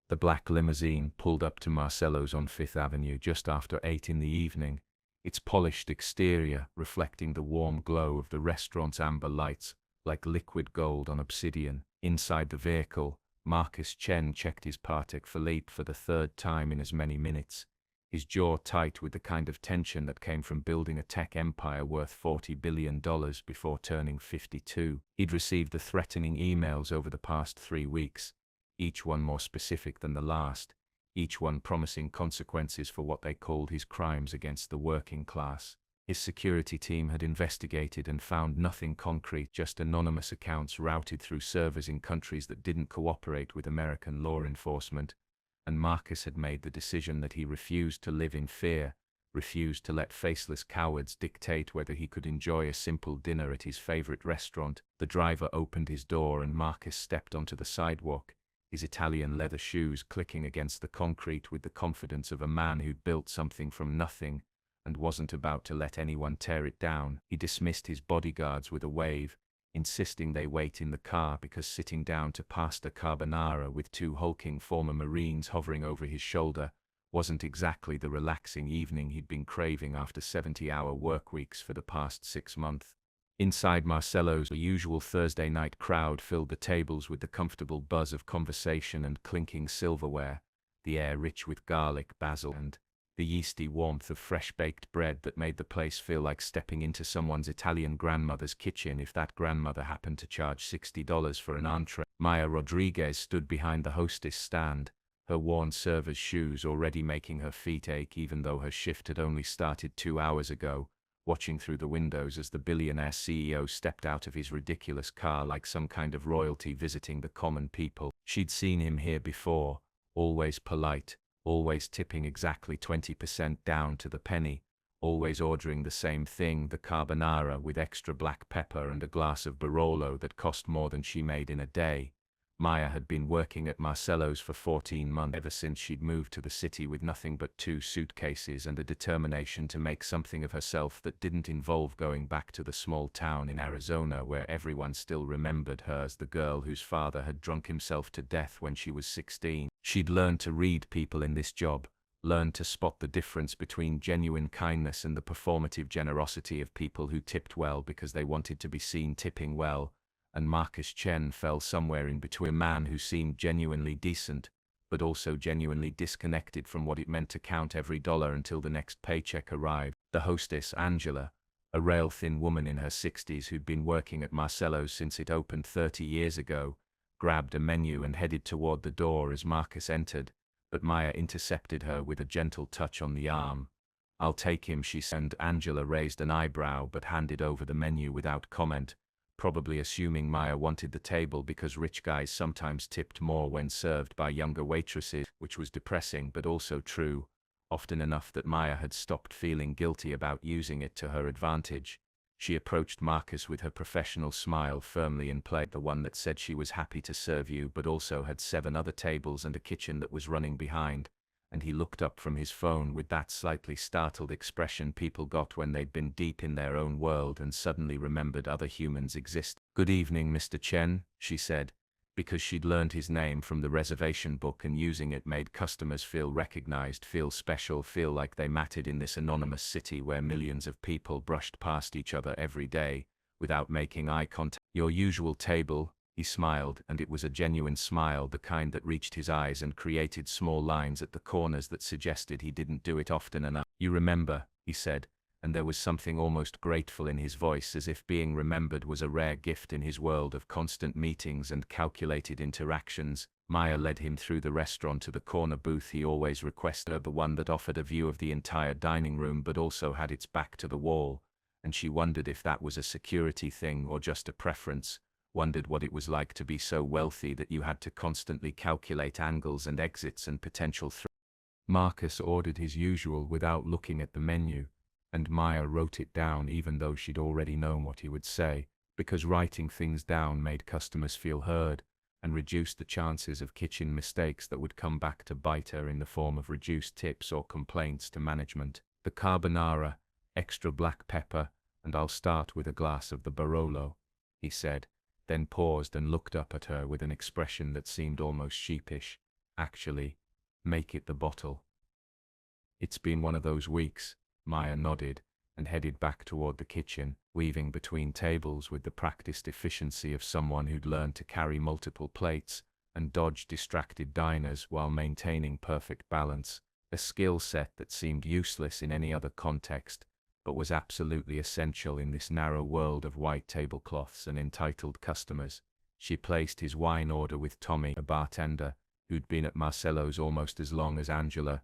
The black limousine pulled up to Marcello's on Fifth Avenue just after 8 in the evening, its polished exterior reflecting the warm glow of the restaurant's amber lights like liquid gold on obsidian. Inside the vehicle, Marcus Chen checked his Patek Philippe for the third time in as many minutes, his jaw tight with the kind of tension that came from building a tech empire worth $40 billion before turning 52. He'd received the threatening emails over the past 3 weeks, each one more specific than the last, each one promising consequences for what they called his crimes against the working class. His security team had investigated and found nothing concrete, just anonymous accounts routed through servers in countries that didn't cooperate with American law enforcement, and Marcus had made the decision that he refused to live in fear, refused to let faceless cowards dictate whether he could enjoy a simple dinner at his favorite restaurant. The driver opened his door and Marcus stepped onto the sidewalk, his Italian leather shoes clicking against the concrete with the confidence of a man who'd built something from nothing and wasn't about to let anyone tear it down. He dismissed his bodyguards with a wave, insisting they wait in the car because sitting down to pasta carbonara with 2 hulking former Marines hovering over his shoulder wasn't exactly the relaxing evening he'd been craving after 70-hour work weeks for the past 6 months. Inside Marcello's, the usual Thursday night crowd filled the tables with the comfortable buzz of conversation and clinking silverware, the air rich with garlic, basil, and the yeasty warmth of fresh-baked bread that made the place feel like stepping into someone's Italian grandmother's kitchen if that grandmother happened to charge $60 for an entree. Maya Rodriguez stood behind the hostess stand, her worn server's shoes already making her feet ache even though her shift had only started 2 hours ago, watching through the windows as the billionaire CEO stepped out of his ridiculous car like some kind of royalty visiting the common people. She'd seen him here before, always polite, always tipping exactly 20% down to the penny, always ordering the same thing, the carbonara with extra black pepper and a glass of Barolo that cost more than she made in a day. Maya had been working at Marcello's for 14 months ever since she'd moved to the city with nothing but 2 suitcases and a determination to make something of herself that didn't involve going back to the small town in Arizona where everyone still remembered her as the girl whose father had drunk himself to death when she was 16. She'd learned to read people in this job, learned to spot the difference between genuine kindness and the performative generosity of people who tipped well because they wanted to be seen tipping well, and Marcus Chen fell somewhere in between, a man who seemed genuinely decent, but also genuinely disconnected from what it meant to count every dollar until the next paycheck arrived. The hostess, Angela, a rail-thin woman in her 60s who'd been working at Marcello's since it opened 30 years ago, grabbed a menu and headed toward the door as Marcus entered, but Maya intercepted her with a gentle touch on the arm. "I'll take him," she said. Angela raised an eyebrow but handed over the menu without comment, probably assuming Maya wanted the table because rich guys sometimes tipped more when served by younger waitresses, which was depressing but also true, often enough that Maya had stopped feeling guilty about using it to her advantage. She approached Marcus with her professional smile firmly in play, the one that said she was happy to serve you but also had 7 other tables and a kitchen that was running behind, and he looked up from his phone with that slightly startled expression people got when they'd been deep in their own world and suddenly remembered other humans exist. "Good evening, Mr. Chen," she said, because she'd learned his name from the reservation book and using it made customers feel recognized, feel special, feel like they mattered in this anonymous city where millions of people brushed past each other every day, without making eye contact. "Your usual table," he smiled, and it was a genuine smile, the kind that reached his eyes and created small lines at the corners that suggested he didn't do it often enough. "You remember," he said, and there was something almost grateful in his voice, as if being remembered was a rare gift in his world of constant meetings and calculated interactions. Maya led him through the restaurant to the corner booth he always requested, the one that offered a view of the entire dining room but also had its back to the wall, and she wondered if that was a security thing or just a preference, wondered what it was like to be so wealthy that you had to constantly calculate angles and exits and potential threats. Marcus ordered his usual without looking at the menu, and Maya wrote it down even though she'd already known what he would say, because writing things down made customers feel heard and reduced the chances of kitchen mistakes that would come back to bite her in the form of reduced tips or complaints to management. "The carbonara, extra black pepper, and I'll start with a glass of the Barolo," he said, then paused and looked up at her with an expression that seemed almost sheepish. Actually, make it the bottle. It's been one of those weeks, Maya nodded, and headed back toward the kitchen, weaving between tables with the practiced efficiency of someone who'd learned to carry multiple plates and dodge distracted diners while maintaining perfect balance, a skill set that seemed useless in any other context, but was absolutely essential in this narrow world of white tablecloths and entitled customers. She placed his wine order with Tommy, a bartender, who'd been at Marcello's almost as long as Angela,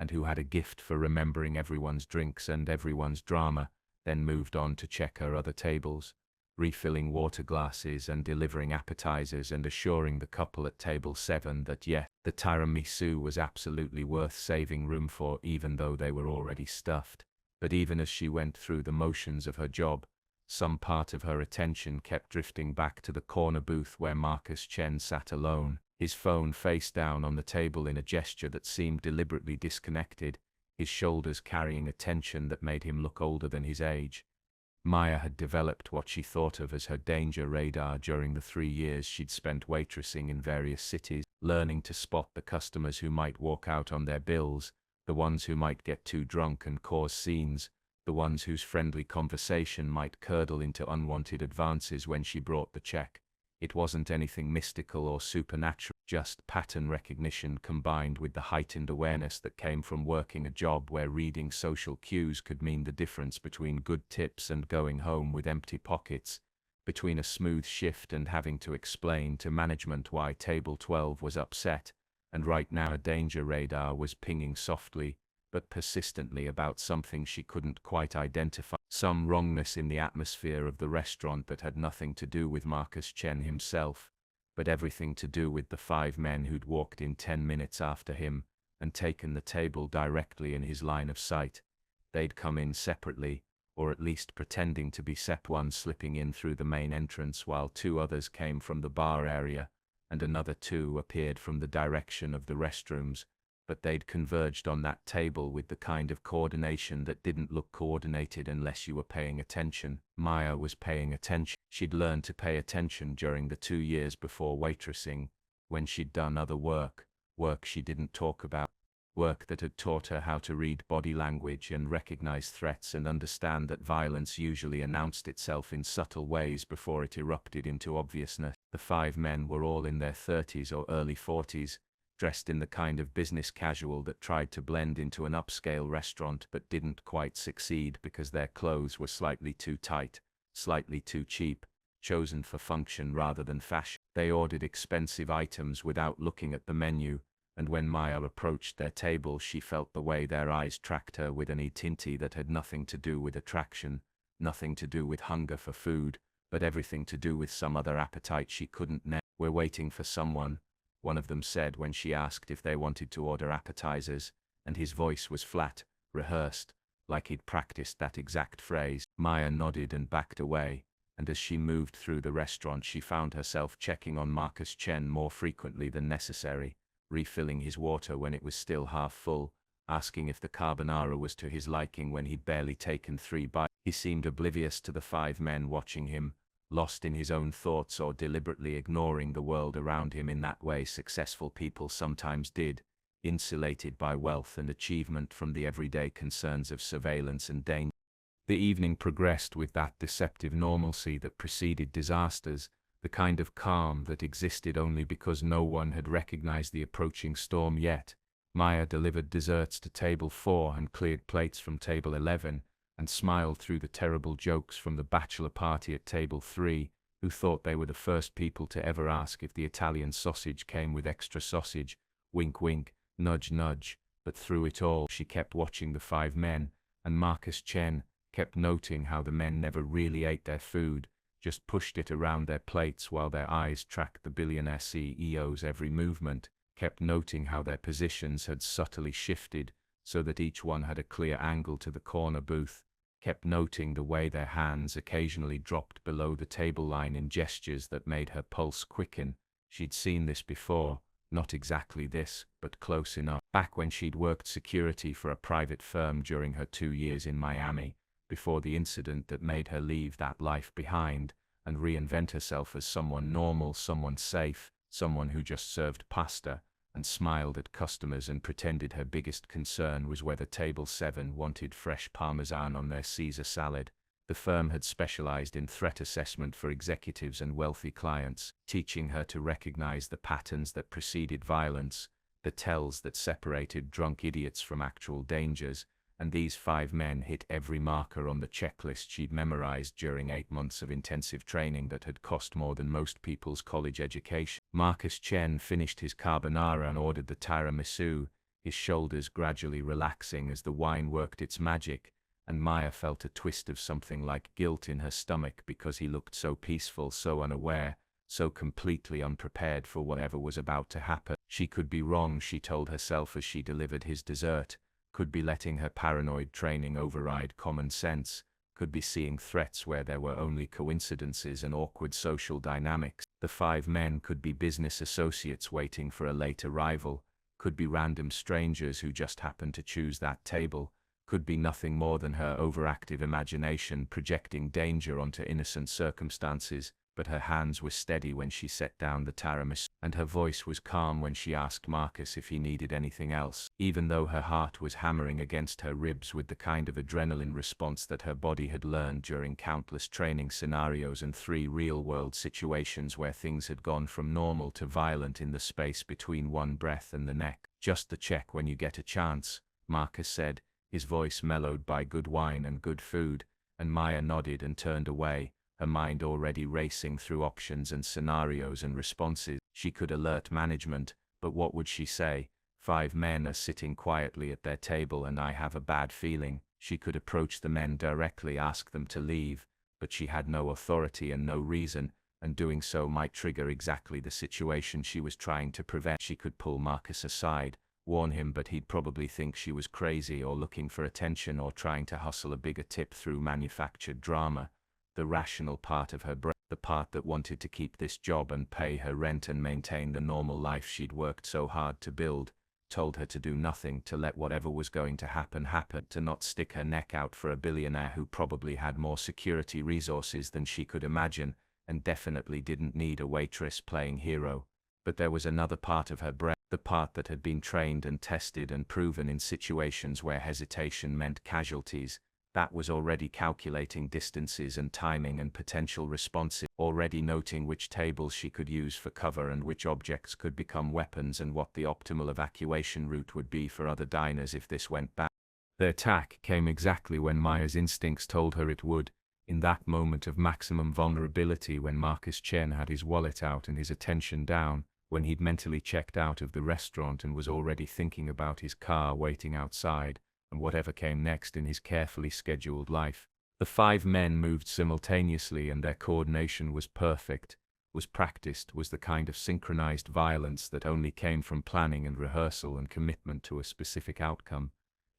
and who had a gift for remembering everyone's drinks and everyone's drama, then moved on to check her other tables, refilling water glasses and delivering appetizers and assuring the couple at table 7 that yes, the tiramisu was absolutely worth saving room for even though they were already stuffed. But even as she went through the motions of her job, some part of her attention kept drifting back to the corner booth where Marcus Chen sat alone, his phone face down on the table in a gesture that seemed deliberately disconnected, his shoulders carrying a tension that made him look older than his age. Maya had developed what she thought of as her danger radar during the 3 years she'd spent waitressing in various cities, learning to spot the customers who might walk out on their bills, the ones who might get too drunk and cause scenes, the ones whose friendly conversation might curdle into unwanted advances when she brought the check. It wasn't anything mystical or supernatural, just pattern recognition combined with the heightened awareness that came from working a job where reading social cues could mean the difference between good tips and going home with empty pockets, between a smooth shift and having to explain to management why table 12 was upset, and right now a danger radar was pinging softly but persistently about something she couldn't quite identify, some wrongness in the atmosphere of the restaurant that had nothing to do with Marcus Chen himself, but everything to do with the 5 men who'd walked in 10 minutes after him and taken the table directly in his line of sight. They'd come in separately, or at least pretending to be one slipping in through the main entrance while 2 others came from the bar area, and another 2 appeared from the direction of the restrooms, but they'd converged on that table with the kind of coordination that didn't look coordinated unless you were paying attention. Maya was paying attention. She'd learned to pay attention during the 2 years before waitressing, when she'd done other work she didn't talk about, work that had taught her how to read body language and recognize threats and understand that violence usually announced itself in subtle ways before it erupted into obviousness. The 5 men were all in their 30s or early 40s, dressed in the kind of business casual that tried to blend into an upscale restaurant but didn't quite succeed because their clothes were slightly too tight, slightly too cheap, chosen for function rather than fashion. They ordered expensive items without looking at the menu, and when Maya approached their table she felt the way their eyes tracked her with an intensity that had nothing to do with attraction, nothing to do with hunger for food, but everything to do with some other appetite she couldn't name. "We're waiting for someone," one of them said when she asked if they wanted to order appetizers, and his voice was flat, rehearsed, like he'd practiced that exact phrase. Maya nodded and backed away, and as she moved through the restaurant she found herself checking on Marcus Chen more frequently than necessary, refilling his water when it was still half full, asking if the carbonara was to his liking when he'd barely taken 3 bites. He seemed oblivious to the 5 men watching him, lost in his own thoughts or deliberately ignoring the world around him in that way successful people sometimes did, insulated by wealth and achievement from the everyday concerns of surveillance and danger. The evening progressed with that deceptive normalcy that preceded disasters, the kind of calm that existed only because no one had recognized the approaching storm yet. Maya delivered desserts to table 4 and cleared plates from table 11, and smiled through the terrible jokes from the bachelor party at table 3, who thought they were the first people to ever ask if the Italian sausage came with extra sausage. Wink wink, nudge nudge, but through it all she kept watching the 5 men, and Marcus Chen, kept noting how the men never really ate their food, just pushed it around their plates while their eyes tracked the billionaire CEO's every movement, kept noting how their positions had subtly shifted so that each one had a clear angle to the corner booth, kept noting the way their hands occasionally dropped below the table line in gestures that made her pulse quicken. She'd seen this before, not exactly this, but close enough. Back when she'd worked security for a private firm during her 2 years in Miami, before the incident that made her leave that life behind and reinvent herself as someone normal, someone safe, someone who just served pasta, and smiled at customers and pretended her biggest concern was whether Table 7 wanted fresh parmesan on their Caesar salad. The firm had specialized in threat assessment for executives and wealthy clients, teaching her to recognize the patterns that preceded violence, the tells that separated drunk idiots from actual dangers, and these 5 men hit every marker on the checklist she'd memorized during 8 months of intensive training that had cost more than most people's college education. Marcus Chen finished his carbonara and ordered the tiramisu, his shoulders gradually relaxing as the wine worked its magic, and Maya felt a twist of something like guilt in her stomach because he looked so peaceful, so unaware, so completely unprepared for whatever was about to happen. She could be wrong, she told herself as she delivered his dessert, could be letting her paranoid training override common sense, could be seeing threats where there were only coincidences and awkward social dynamics. The 5 men could be business associates waiting for a late arrival, could be random strangers who just happened to choose that table, could be nothing more than her overactive imagination projecting danger onto innocent circumstances. But her hands were steady when she set down the tiramisu, and her voice was calm when she asked Marcus if he needed anything else, even though her heart was hammering against her ribs with the kind of adrenaline response that her body had learned during countless training scenarios and 3 real-world situations where things had gone from normal to violent in the space between one breath and the next. "Just the check when you get a chance," Marcus said, his voice mellowed by good wine and good food, and Maya nodded and turned away, her mind already racing through options and scenarios and responses. She could alert management, but what would she say? 5 men are sitting quietly at their table and I have a bad feeling. She could approach the men directly, ask them to leave, but she had no authority and no reason, and doing so might trigger exactly the situation she was trying to prevent. She could pull Marcus aside, warn him, but he'd probably think she was crazy or looking for attention or trying to hustle a bigger tip through manufactured drama. The rational part of her brain, the part that wanted to keep this job and pay her rent and maintain the normal life she'd worked so hard to build, told her to do nothing, to let whatever was going to happen, to not stick her neck out for a billionaire who probably had more security resources than she could imagine, and definitely didn't need a waitress playing hero. But there was another part of her brain, the part that had been trained and tested and proven in situations where hesitation meant casualties, that was already calculating distances and timing and potential responses, already noting which tables she could use for cover and which objects could become weapons and what the optimal evacuation route would be for other diners if this went bad. The attack came exactly when Maya's instincts told her it would, in that moment of maximum vulnerability when Marcus Chen had his wallet out and his attention down, when he'd mentally checked out of the restaurant and was already thinking about his car waiting outside, and whatever came next in his carefully scheduled life. The 5 men moved simultaneously and their coordination was perfect, was practiced, was the kind of synchronized violence that only came from planning and rehearsal and commitment to a specific outcome.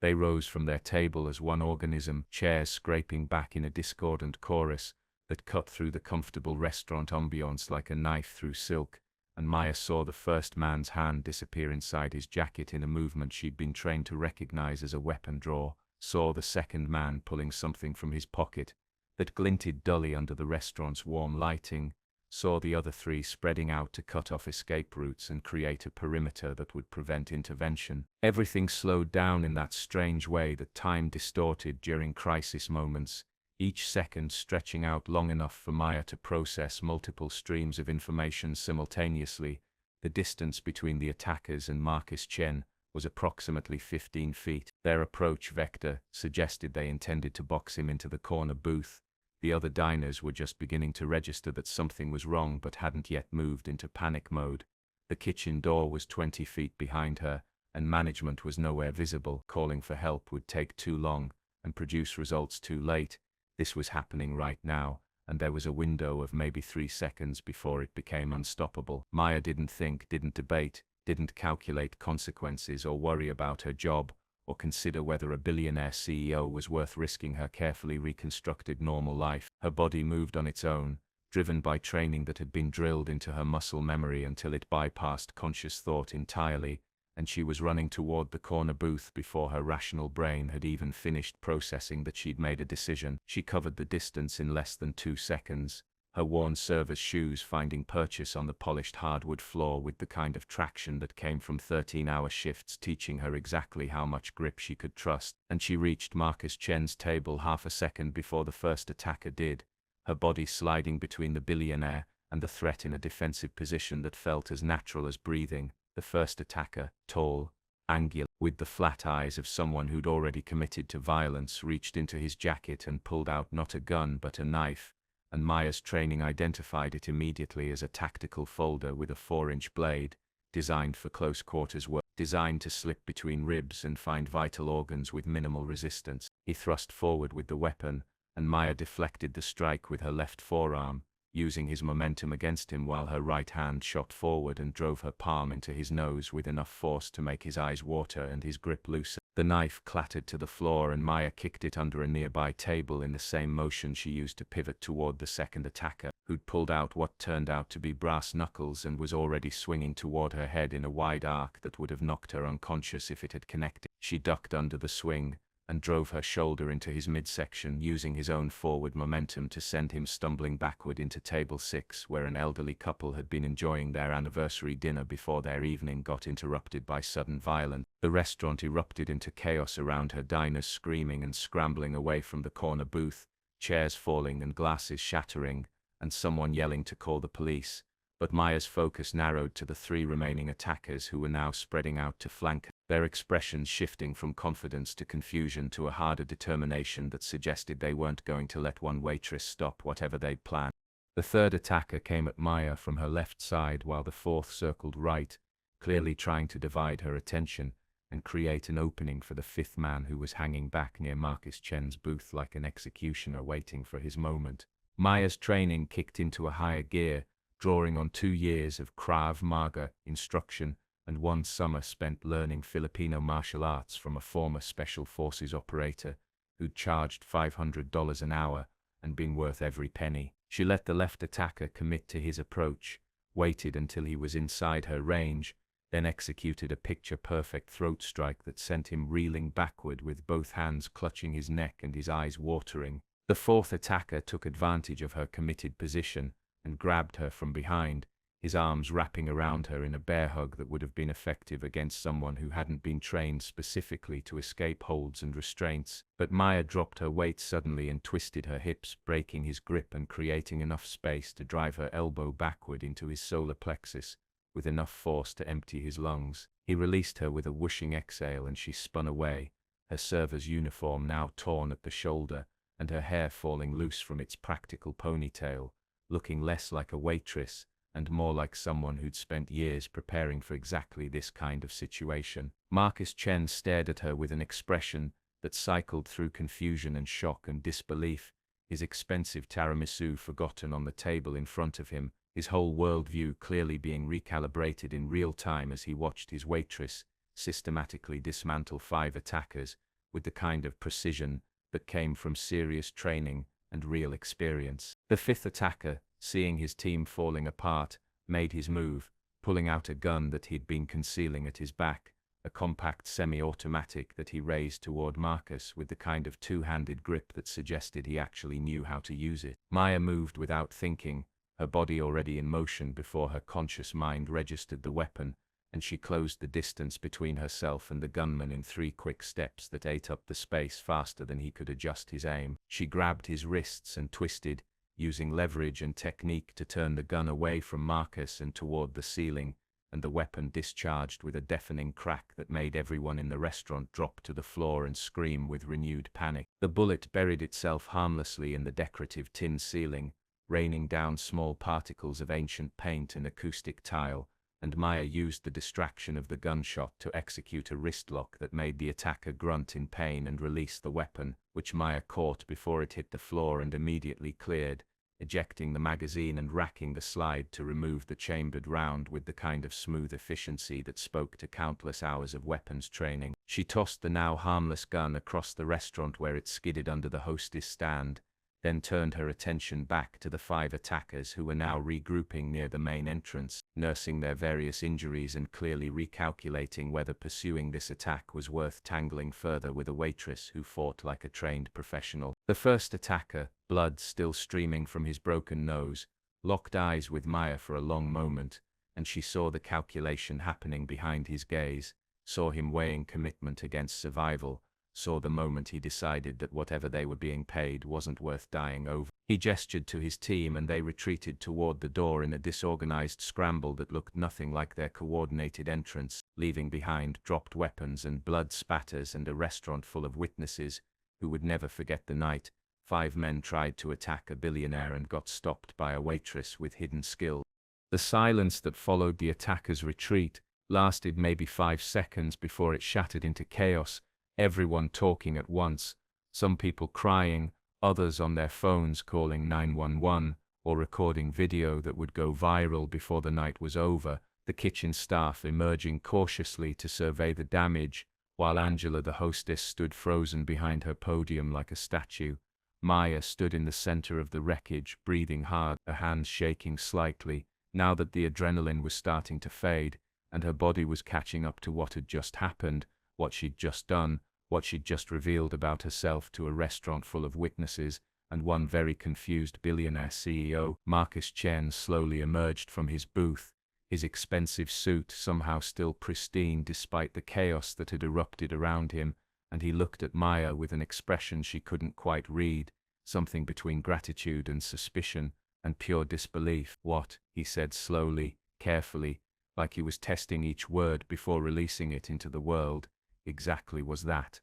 They rose from their table as one organism, chairs scraping back in a discordant chorus that cut through the comfortable restaurant ambiance like a knife through silk, and Maya saw the first man's hand disappear inside his jacket in a movement she'd been trained to recognize as a weapon draw, saw the second man pulling something from his pocket that glinted dully under the restaurant's warm lighting, saw the other 3 spreading out to cut off escape routes and create a perimeter that would prevent intervention. Everything slowed down in that strange way that time distorted during crisis moments, each second stretching out long enough for Maya to process multiple streams of information simultaneously. The distance between the attackers and Marcus Chen was approximately 15 feet. Their approach vector suggested they intended to box him into the corner booth. The other diners were just beginning to register that something was wrong but hadn't yet moved into panic mode. The kitchen door was 20 feet behind her, and management was nowhere visible. Calling for help would take too long and produce results too late. This was happening right now, and there was a window of maybe 3 seconds before it became unstoppable. Maya didn't think, didn't debate, didn't calculate consequences or worry about her job, or consider whether a billionaire CEO was worth risking her carefully reconstructed normal life. Her body moved on its own, driven by training that had been drilled into her muscle memory until it bypassed conscious thought entirely, and she was running toward the corner booth before her rational brain had even finished processing that she'd made a decision. She covered the distance in less than 2 seconds, her worn server's shoes finding purchase on the polished hardwood floor with the kind of traction that came from 13-hour shifts teaching her exactly how much grip she could trust, and she reached Marcus Chen's table half a second before the first attacker did, her body sliding between the billionaire and the threat in a defensive position that felt as natural as breathing. The first attacker, tall, angular, with the flat eyes of someone who'd already committed to violence, reached into his jacket and pulled out not a gun but a knife, and Maya's training identified it immediately as a tactical folder with a 4-inch blade, designed for close quarters work, designed to slip between ribs and find vital organs with minimal resistance. He thrust forward with the weapon, and Maya deflected the strike with her left forearm, using his momentum against him while her right hand shot forward and drove her palm into his nose with enough force to make his eyes water and his grip loosen. The knife clattered to the floor and Maya kicked it under a nearby table in the same motion she used to pivot toward the second attacker, who'd pulled out what turned out to be brass knuckles and was already swinging toward her head in a wide arc that would have knocked her unconscious if it had connected. She ducked under the swing and drove her shoulder into his midsection, using his own forward momentum to send him stumbling backward into table 6, where an elderly couple had been enjoying their anniversary dinner before their evening got interrupted by sudden violence. The restaurant erupted into chaos around her, diners screaming and scrambling away from the corner booth, chairs falling and glasses shattering, and someone yelling to call the police. But Maya's focus narrowed to the 3 remaining attackers who were now spreading out to flank her, their expressions shifting from confidence to confusion to a harder determination that suggested they weren't going to let one waitress stop whatever they'd planned. The third attacker came at Maya from her left side while the fourth circled right, clearly trying to divide her attention and create an opening for the fifth man who was hanging back near Marcus Chen's booth like an executioner waiting for his moment. Maya's training kicked into a higher gear, drawing on 2 years of Krav Maga instruction and 1 summer spent learning Filipino martial arts from a former Special Forces operator who'd charged $500 an hour and been worth every penny. She let the left attacker commit to his approach, waited until he was inside her range, then executed a picture-perfect throat strike that sent him reeling backward with both hands clutching his neck and his eyes watering. The fourth attacker took advantage of her committed position and grabbed her from behind, his arms wrapping around her in a bear hug that would have been effective against someone who hadn't been trained specifically to escape holds and restraints. But Maya dropped her weight suddenly and twisted her hips, breaking his grip and creating enough space to drive her elbow backward into his solar plexus, with enough force to empty his lungs. He released her with a whooshing exhale and she spun away, her server's uniform now torn at the shoulder and her hair falling loose from its practical ponytail, looking less like a waitress and more like someone who'd spent years preparing for exactly this kind of situation. Marcus Chen stared at her with an expression that cycled through confusion and shock and disbelief, his expensive tiramisu forgotten on the table in front of him, his whole worldview clearly being recalibrated in real time as he watched his waitress systematically dismantle 5 attackers with the kind of precision that came from serious training and real experience. The 5th attacker, seeing his team falling apart, made his move, pulling out a gun that he'd been concealing at his back, a compact semi-automatic that he raised toward Marcus with the kind of 2-handed grip that suggested he actually knew how to use it. Maya moved without thinking, her body already in motion before her conscious mind registered the weapon, and she closed the distance between herself and the gunman in 3 quick steps that ate up the space faster than he could adjust his aim. She grabbed his wrists and twisted, using leverage and technique to turn the gun away from Marcus and toward the ceiling, and the weapon discharged with a deafening crack that made everyone in the restaurant drop to the floor and scream with renewed panic. The bullet buried itself harmlessly in the decorative tin ceiling, raining down small particles of ancient paint and acoustic tile, and Maya used the distraction of the gunshot to execute a wrist lock that made the attacker grunt in pain and release the weapon, which Maya caught before it hit the floor and immediately cleared, ejecting the magazine and racking the slide to remove the chambered round with the kind of smooth efficiency that spoke to countless hours of weapons training. She tossed the now harmless gun across the restaurant where it skidded under the hostess stand, then turned her attention back to the 5 attackers who were now regrouping near the main entrance, nursing their various injuries and clearly recalculating whether pursuing this attack was worth tangling further with a waitress who fought like a trained professional. The first attacker, blood still streaming from his broken nose, locked eyes with Maya for a long moment, and she saw the calculation happening behind his gaze, saw him weighing commitment against survival, saw the moment he decided that whatever they were being paid wasn't worth dying over. He gestured to his team and they retreated toward the door in a disorganized scramble that looked nothing like their coordinated entrance, leaving behind dropped weapons and blood spatters and a restaurant full of witnesses who would never forget the night. 5 men tried to attack a billionaire and got stopped by a waitress with hidden skill. The silence that followed the attacker's retreat lasted maybe 5 seconds before it shattered into chaos, everyone talking at once, some people crying, others on their phones calling 911 or recording video that would go viral before the night was over, the kitchen staff emerging cautiously to survey the damage, while Angela the hostess stood frozen behind her podium like a statue. Maya stood in the center of the wreckage, breathing hard, her hands shaking slightly, now that the adrenaline was starting to fade, and her body was catching up to what had just happened, what she'd just done, what she'd just revealed about herself to a restaurant full of witnesses, and one very confused billionaire CEO. Marcus Chen slowly emerged from his booth, his expensive suit somehow still pristine despite the chaos that had erupted around him, and he looked at Maya with an expression she couldn't quite read, something between gratitude and suspicion, and pure disbelief. "What?" he said slowly, carefully, like he was testing each word before releasing it into the world. "Exactly was that?"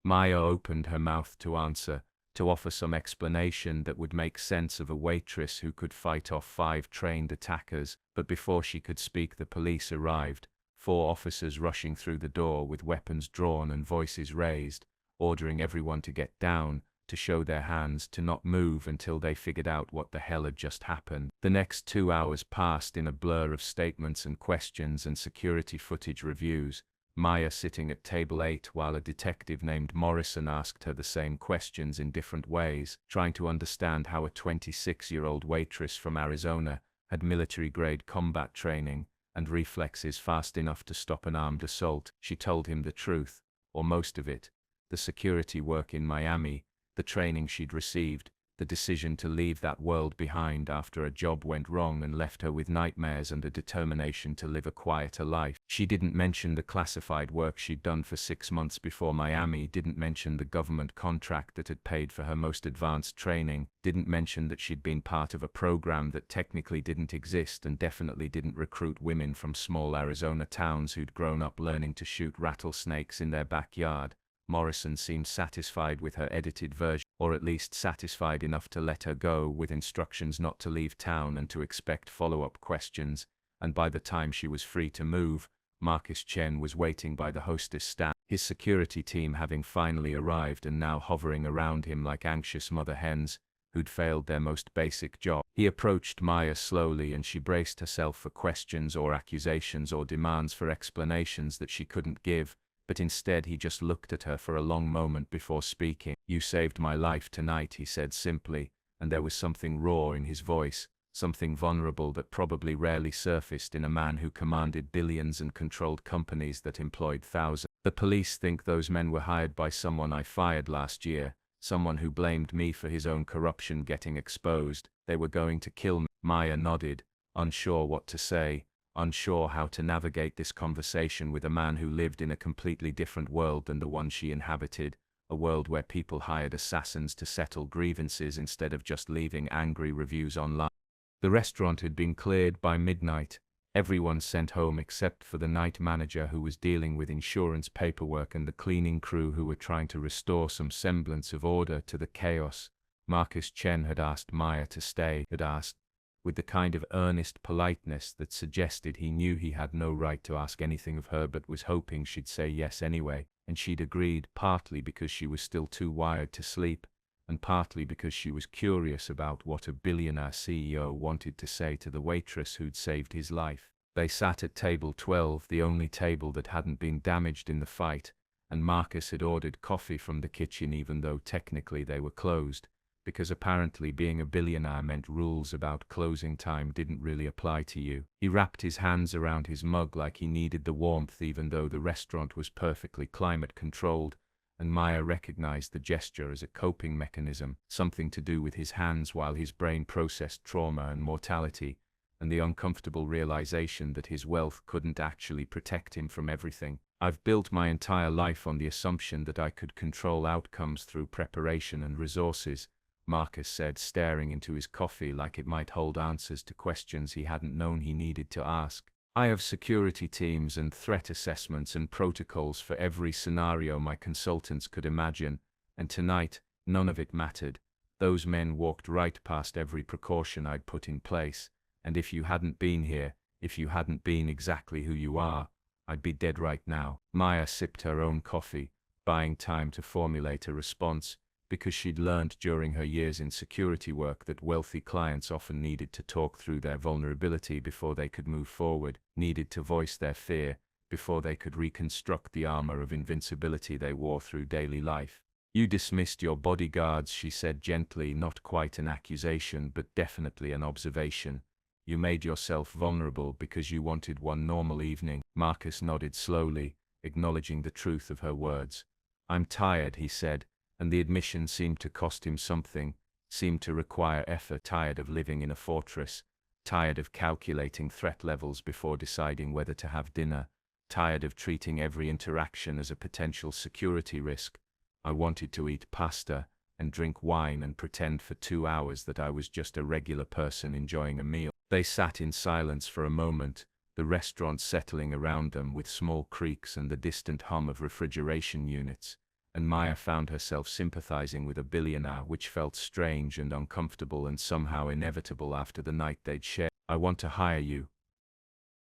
Maya opened her mouth to answer, to offer some explanation that would make sense of a waitress who could fight off 5 trained attackers, but before she could speak the police arrived, 4 officers rushing through the door with weapons drawn and voices raised, ordering everyone to get down, to show their hands, to not move until they figured out what the hell had just happened. The next 2 hours passed in a blur of statements and questions and security footage reviews, Maya sitting at table 8 while a detective named Morrison asked her the same questions in different ways, trying to understand how a 26-year-old waitress from Arizona had military-grade combat training and reflexes fast enough to stop an armed assault. She told him the truth, or most of it, the security work in Miami, the training she'd received, the decision to leave that world behind after a job went wrong and left her with nightmares and a determination to live a quieter life. She didn't mention the classified work she'd done for 6 months before Miami, didn't mention the government contract that had paid for her most advanced training, didn't mention that she'd been part of a program that technically didn't exist and definitely didn't recruit women from small Arizona towns who'd grown up learning to shoot rattlesnakes in their backyard. Morrison seemed satisfied with her edited version, or at least satisfied enough to let her go with instructions not to leave town and to expect follow-up questions, and by the time she was free to move, Marcus Chen was waiting by the hostess stand, his security team having finally arrived and now hovering around him like anxious mother hens who'd failed their most basic job. He approached Maya slowly and she braced herself for questions or accusations or demands for explanations that she couldn't give, but instead he just looked at her for a long moment before speaking. "You saved my life tonight," he said simply, and there was something raw in his voice, something vulnerable that probably rarely surfaced in a man who commanded billions and controlled companies that employed thousands. "The police think those men were hired by someone I fired last year, someone who blamed me for his own corruption getting exposed. They were going to kill me." Maya nodded, unsure what to say, unsure how to navigate this conversation with a man who lived in a completely different world than the one she inhabited, a world where people hired assassins to settle grievances instead of just leaving angry reviews online. The restaurant had been cleared by midnight, everyone sent home except for the night manager who was dealing with insurance paperwork and the cleaning crew who were trying to restore some semblance of order to the chaos. Marcus Chen had asked Maya to stay, with the kind of earnest politeness that suggested he knew he had no right to ask anything of her but was hoping she'd say yes anyway, and she'd agreed, partly because she was still too wired to sleep, and partly because she was curious about what a billionaire CEO wanted to say to the waitress who'd saved his life. They sat at table 12, the only table that hadn't been damaged in the fight, and Marcus had ordered coffee from the kitchen even though technically they were closed, because apparently being a billionaire meant rules about closing time didn't really apply to you. He wrapped his hands around his mug like he needed the warmth even though the restaurant was perfectly climate controlled, and Maya recognized the gesture as a coping mechanism, something to do with his hands while his brain processed trauma and mortality, and the uncomfortable realization that his wealth couldn't actually protect him from everything. I've built my entire life on the assumption that I could control outcomes through preparation and resources, Marcus said, staring into his coffee like it might hold answers to questions he hadn't known he needed to ask. I have security teams and threat assessments and protocols for every scenario my consultants could imagine, and tonight, none of it mattered. Those men walked right past every precaution I'd put in place, and if you hadn't been here, if you hadn't been exactly who you are, I'd be dead right now. Maya sipped her own coffee, buying time to formulate a response, because she'd learned during her years in security work that wealthy clients often needed to talk through their vulnerability before they could move forward, needed to voice their fear before they could reconstruct the armor of invincibility they wore through daily life. You dismissed your bodyguards, she said gently, not quite an accusation but definitely an observation. You made yourself vulnerable because you wanted one normal evening. Marcus nodded slowly, acknowledging the truth of her words. I'm tired, he said, and the admission seemed to cost him something, seemed to require effort. Tired of living in a fortress, tired of calculating threat levels before deciding whether to have dinner, tired of treating every interaction as a potential security risk. I wanted to eat pasta and drink wine and pretend for 2 hours that I was just a regular person enjoying a meal. They sat in silence for a moment, the restaurant settling around them with small creaks and the distant hum of refrigeration units, and Maya found herself sympathizing with a billionaire, which felt strange and uncomfortable and somehow inevitable after the night they'd shared. I want to hire you,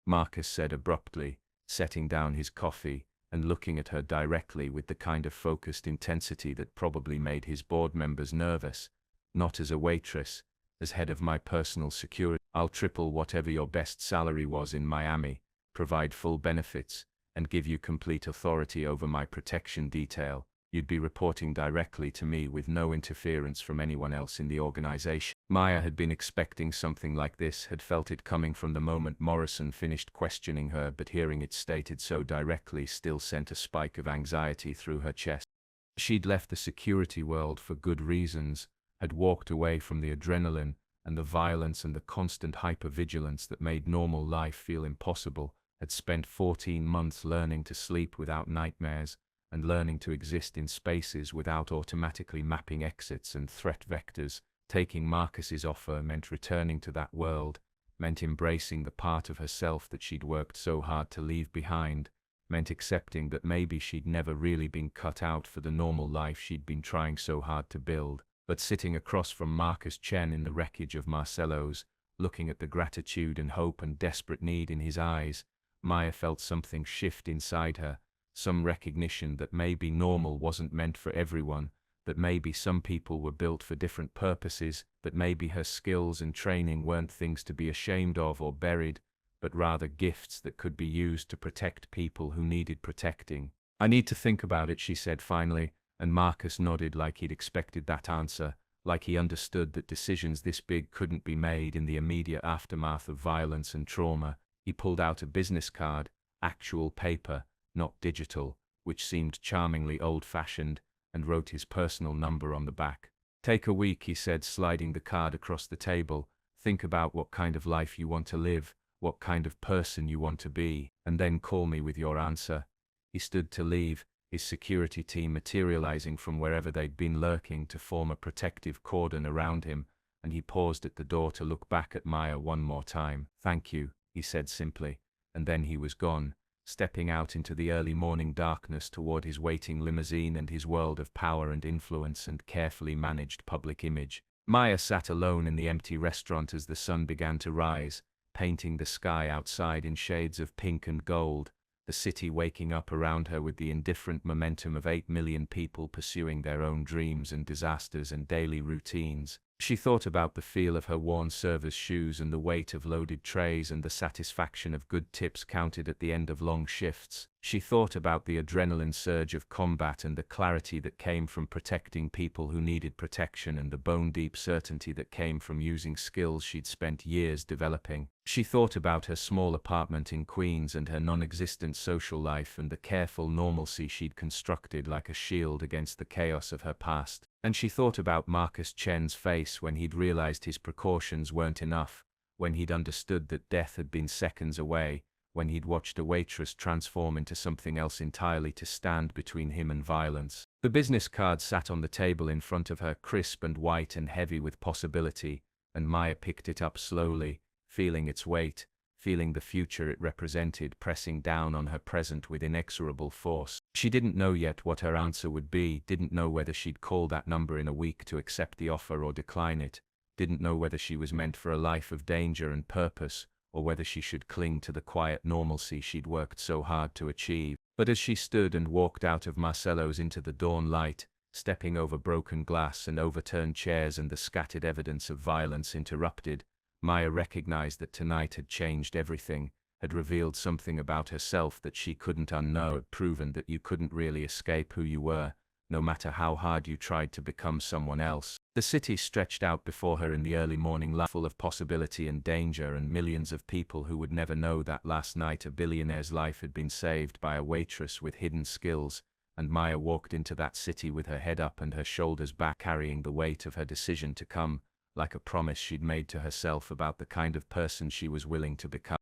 Marcus said abruptly, setting down his coffee and looking at her directly with the kind of focused intensity that probably made his board members nervous. Not as a waitress, as head of my personal security. I'll triple whatever your best salary was in Miami, provide full benefits, and give you complete authority over my protection detail. You'd be reporting directly to me with no interference from anyone else in the organization. Maya had been expecting something like this, had felt it coming from the moment Morrison finished questioning her, but hearing it stated so directly still sent a spike of anxiety through her chest. She'd left the security world for good reasons, had walked away from the adrenaline and the violence and the constant hypervigilance that made normal life feel impossible, had spent 14 months learning to sleep without nightmares, and learning to exist in spaces without automatically mapping exits and threat vectors. Taking Marcus's offer meant returning to that world, meant embracing the part of herself that she'd worked so hard to leave behind, meant accepting that maybe she'd never really been cut out for the normal life she'd been trying so hard to build. But sitting across from Marcus Chen in the wreckage of Marcello's, looking at the gratitude and hope and desperate need in his eyes, Maya felt something shift inside her, some recognition that maybe normal wasn't meant for everyone, that maybe some people were built for different purposes, that maybe her skills and training weren't things to be ashamed of or buried, but rather gifts that could be used to protect people who needed protecting. I need to think about it, she said finally, and Marcus nodded like he'd expected that answer, like he understood that decisions this big couldn't be made in the immediate aftermath of violence and trauma. He pulled out a business card, actual paper, not digital, which seemed charmingly old-fashioned, and wrote his personal number on the back. Take a week, he said, sliding the card across the table. Think about what kind of life you want to live, what kind of person you want to be, and then call me with your answer. He stood to leave, his security team materializing from wherever they'd been lurking to form a protective cordon around him, and he paused at the door to look back at Maya one more time. Thank you, he said simply, and then he was gone, stepping out into the early morning darkness toward his waiting limousine and his world of power and influence and carefully managed public image. Maya sat alone in the empty restaurant as the sun began to rise, painting the sky outside in shades of pink and gold, the city waking up around her with the indifferent momentum of 8 million people pursuing their own dreams and disasters and daily routines. She thought about the feel of her worn server's shoes and the weight of loaded trays and the satisfaction of good tips counted at the end of long shifts. She thought about the adrenaline surge of combat and the clarity that came from protecting people who needed protection and the bone-deep certainty that came from using skills she'd spent years developing. She thought about her small apartment in Queens and her non-existent social life and the careful normalcy she'd constructed like a shield against the chaos of her past. And she thought about Marcus Chen's face when he'd realized his precautions weren't enough, when he'd understood that death had been seconds away, when he'd watched a waitress transform into something else entirely to stand between him and violence. The business card sat on the table in front of her, crisp and white and heavy with possibility, and Maya picked it up slowly, feeling its weight, feeling the future it represented pressing down on her present with inexorable force. She didn't know yet what her answer would be, didn't know whether she'd call that number in a week to accept the offer or decline it, didn't know whether she was meant for a life of danger and purpose, or whether she should cling to the quiet normalcy she'd worked so hard to achieve. But as she stood and walked out of Marcello's into the dawn light, stepping over broken glass and overturned chairs and the scattered evidence of violence interrupted, Maya recognized that tonight had changed everything, had revealed something about herself that she couldn't unknow, had proven that you couldn't really escape who you were, no matter how hard you tried to become someone else. The city stretched out before her in the early morning light, full of possibility and danger, and millions of people who would never know that last night a billionaire's life had been saved by a waitress with hidden skills, and Maya walked into that city with her head up and her shoulders back, carrying the weight of her decision to come, like a promise she'd made to herself about the kind of person she was willing to become.